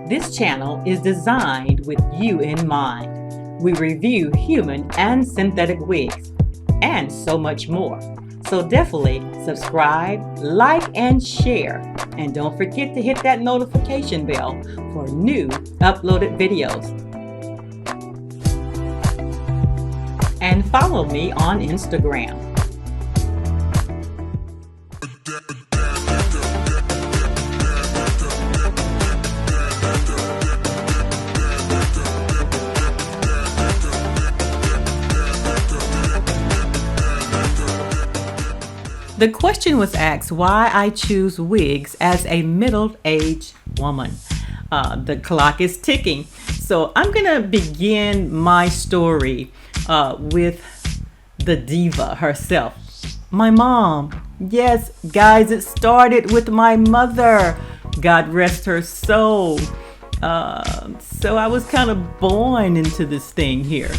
This channel is designed with you in mind. We review human and synthetic wigs and so much more. So definitely subscribe, like, and share. And don't forget to hit that notification bell for new uploaded videos. And follow me on Instagram. The question was asked why I choose wigs as a middle-aged woman. The clock is ticking. So I'm gonna begin my story with the diva herself, my mom. Yes, guys, it started with my mother. God rest her soul. So I was kind of born into this thing here.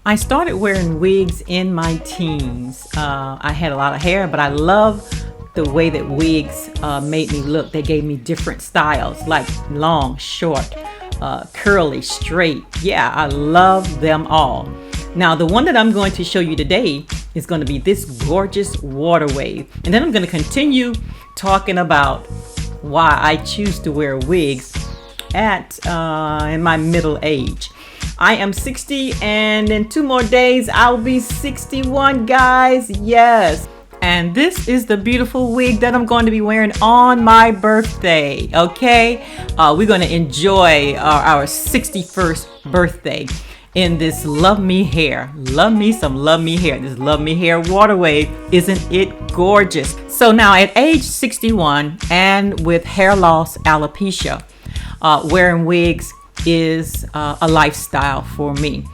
I started wearing wigs in my teens. I had a lot of hair, but I love the way that wigs made me look. They gave me different styles, like long, short, curly, straight. Yeah, I love them all. Now, the one that I'm going to show you today is going to be this gorgeous water wave. And then I'm going to continue talking about why I choose to wear wigs in my middle age. I am 60, and in 2 more days, I'll be 61, guys. Yes. And this is the beautiful wig that I'm going to be wearing on my birthday. Okay. We're going to enjoy our 61st birthday in this Love Me hair. Love me some Love Me hair. This Love Me hair water wave. Isn't it gorgeous? So now at age 61 and with hair loss alopecia, wearing wigs is a lifestyle for me.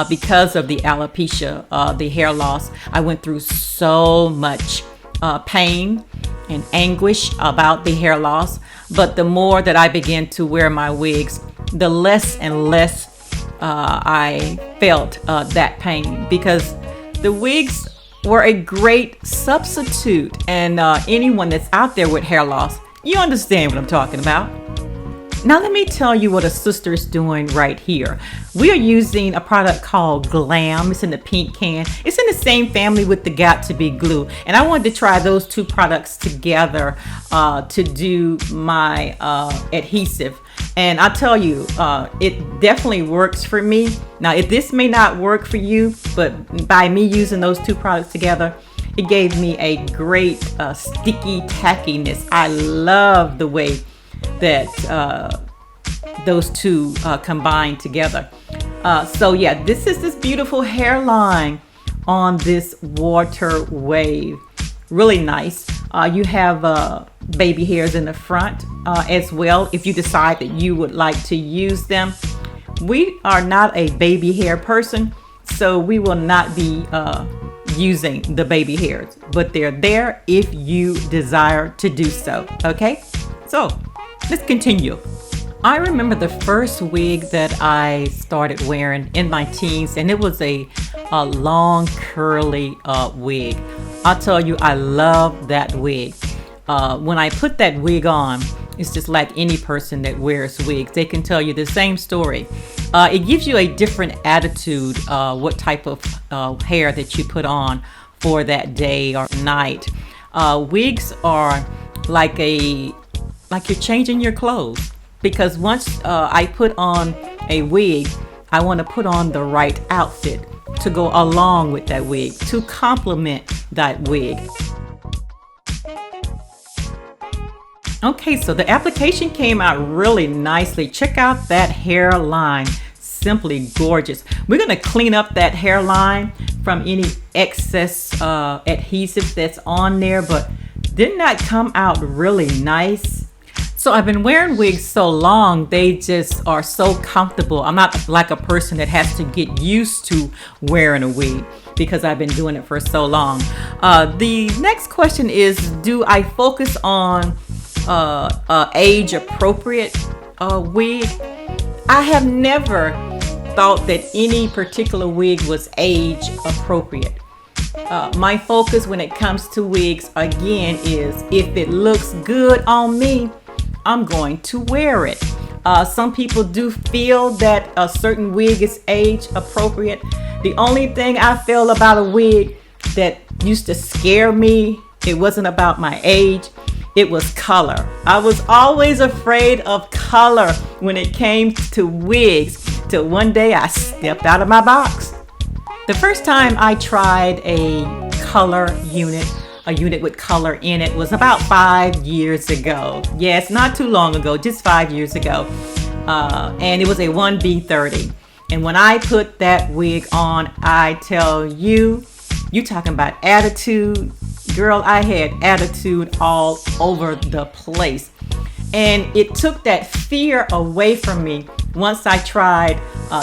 Because of the alopecia, the hair loss, I went through so much pain and anguish about the hair loss. But the more that I began to wear my wigs, the less and less I felt that pain, because the wigs were a great substitute. And anyone that's out there with hair loss, you understand what I'm talking about. Now let me tell you what a sister is doing right here. We are using a product called Glam. It's in the pink can. It's in the same family with the Got to Be glue. And I wanted to try those 2 products together to do my adhesive. And I'll tell you, it definitely works for me. Now, if this may not work for you, but by me using those 2 products together, it gave me a great sticky tackiness. I love the way that those 2 combine together. So yeah, this is this beautiful hairline on this water wave. Really nice. You have baby hairs in the front as well, if you decide that you would like to use them. We are not a baby hair person, so we will not be using the baby hairs, but they're there if you desire to do so. Okay, so let's continue. I remember the first wig that I started wearing in my teens, and it was a long curly wig. I'll tell you, I love that wig. When I put that wig on, it's just like any person that wears wigs. They can tell you the same story. It gives you a different attitude, what type of hair that you put on for that day or night. Wigs are like you're changing your clothes, because once I put on a wig, I want to put on the right outfit to go along with that wig, to complement that wig. Okay, so the application came out really nicely. Check out that hairline. Simply gorgeous. We're going to clean up that hairline from any excess adhesive that's on there, but didn't that come out really nice? So I've been wearing wigs so long, they just are so comfortable. I'm not like a person that has to get used to wearing a wig, because I've been doing it for so long. The next question is, do I focus on age appropriate wig? I have never thought that any particular wig was age appropriate. My focus when it comes to wigs, again, is if it looks good on me, I'm going to wear it. Some people do feel that a certain wig is age appropriate. The only thing I feel about a wig that used to scare me, it wasn't about my age, it was color. I was always afraid of color when it came to wigs, till one day I stepped out of my box. The first time I tried a color unit, a unit with color in it, was about 5 years ago. Yes, not too long ago, just 5 years ago. And it was a 1B30. And when I put that wig on, I tell you, you talking about attitude. Girl, I had attitude all over the place. And it took that fear away from me once I tried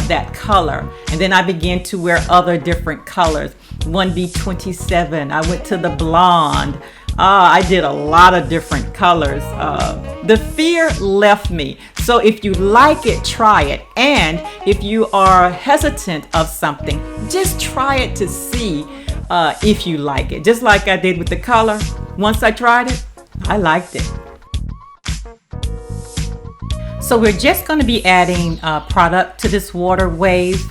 that color. And then I began to wear other different colors. 1B27, I went to the blonde. I did a lot of different colors. The fear left me. So if you like it, try it. And if you are hesitant of something, just try it to see if you like it. Just like I did with the color. Once I tried it, I liked it. So we're just going to be adding product to this water wave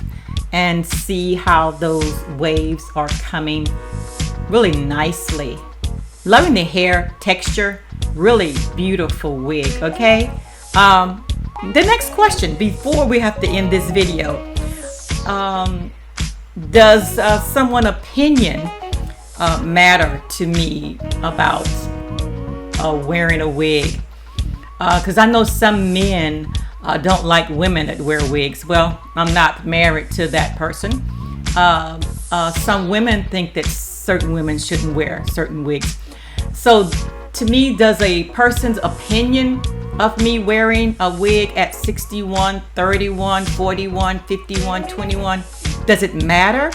and see how those waves are coming really nicely. Loving the hair texture, really beautiful wig, okay? The next question before we have to end this video, does someone's opinion matter to me about wearing a wig? Because I know some men don't like women that wear wigs. Well, I'm not married to that person. Some women think that certain women shouldn't wear certain wigs. So to me, does a person's opinion of me wearing a wig at 61, 31, 41, 51, 21, does it matter?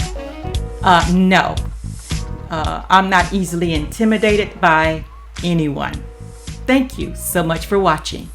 No. I'm not easily intimidated by anyone. Thank you so much for watching.